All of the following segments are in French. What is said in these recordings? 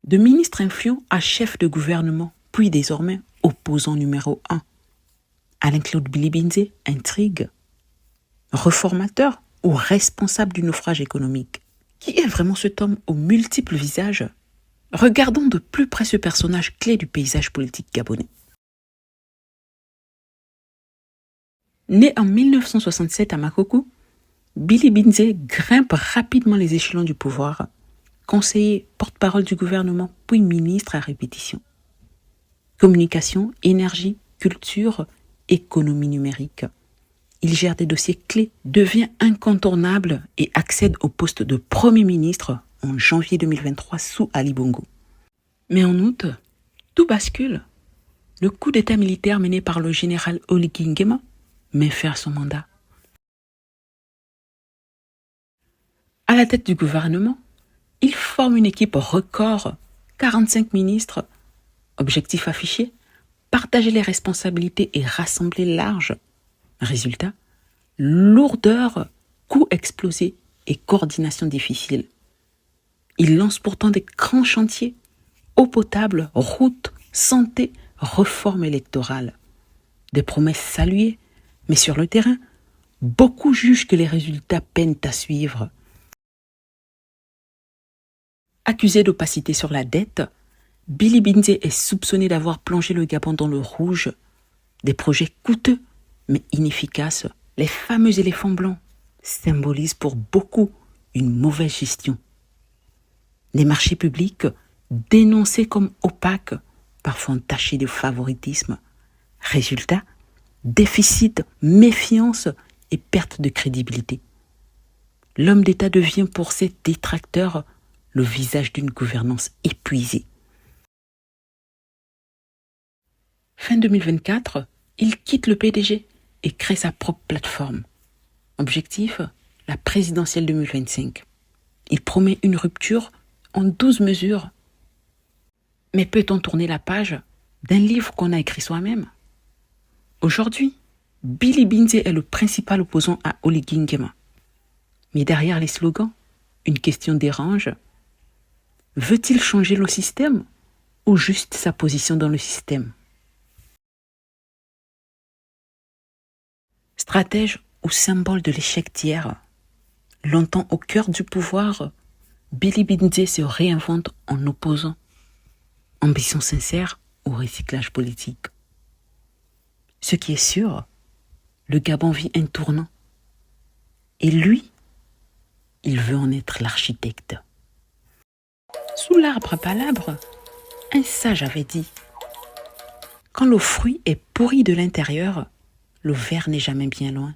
De ministre influent à chef de gouvernement, puis désormais opposant numéro 1. Alain-Claude Bilibinze intrigue. Réformateur ou responsable du naufrage économique? Qui est vraiment cet homme aux multiples visages? Regardons de plus près ce personnage clé du paysage politique gabonais. Né en 1967 à Makoko, Bilibinze grimpe rapidement les échelons du pouvoir, conseiller, porte-parole du gouvernement, puis ministre à répétition. Communication, énergie, culture, économie numérique. Il gère des dossiers clés, devient incontournable et accède au poste de Premier ministre en janvier 2023 sous Ali Bongo. Mais en août, tout bascule. Le coup d'État militaire mené par le général Oligui Nguema met fin à son mandat. À la tête du gouvernement, il forme une équipe record, 45 ministres. Objectif affiché, partager les responsabilités et rassembler large. Résultat, lourdeur, coûts explosés et coordination difficile. Il lance pourtant des grands chantiers, eau potable, routes, santé, réforme électorale. Des promesses saluées, mais sur le terrain, beaucoup jugent que les résultats peinent à suivre. Accusé d'opacité sur la dette, Bilibinze est soupçonné d'avoir plongé le Gabon dans le rouge. Des projets coûteux, mais inefficaces, les fameux éléphants blancs, symbolisent pour beaucoup une mauvaise gestion. Les marchés publics, dénoncés comme opaques, parfois entachés de favoritisme. Résultat, déficit, méfiance et perte de crédibilité. L'homme d'État devient pour ses détracteurs le visage d'une gouvernance épuisée. Fin 2024, il quitte le PDG et crée sa propre plateforme. Objectif, la présidentielle 2025. Il promet une rupture en 12 mesures. Mais peut-on tourner la page d'un livre qu'on a écrit soi-même? Aujourd'hui, Bilibinze est le principal opposant à Oligui Nguema. Mais derrière les slogans, une question dérange. Veut-il changer le système ou juste sa position dans le système? Stratège ou symbole de l'échec d'hier, longtemps au cœur du pouvoir, Bilibinze se réinvente en opposant. Ambition sincère ou recyclage politique. Ce qui est sûr, le Gabon vit un tournant. Et lui, il veut en être l'architecte. Sous l'arbre à palabres, un sage avait dit « Quand le fruit est pourri de l'intérieur, le verre n'est jamais bien loin. »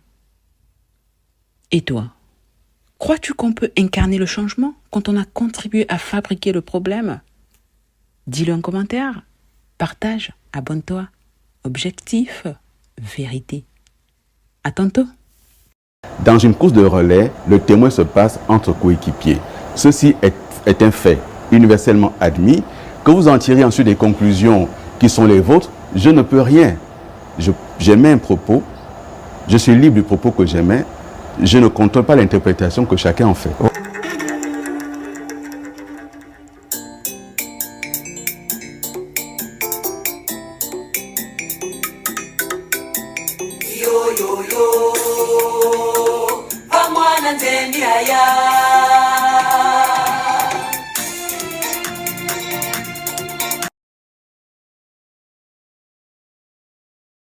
Et toi, crois-tu qu'on peut incarner le changement quand on a contribué à fabriquer le problème? Dis-le en commentaire, partage, abonne-toi. Objectif, vérité. À tantôt. Dans une course de relais, le témoin se passe entre coéquipiers. Ceci est un fait universellement admis. Que vous en tirez ensuite des conclusions qui sont les vôtres, je ne peux rien. J'émets un propos, je suis libre du propos que j'émets, je ne contrôle pas l'interprétation que chacun en fait. Yo yo yo, vamos a la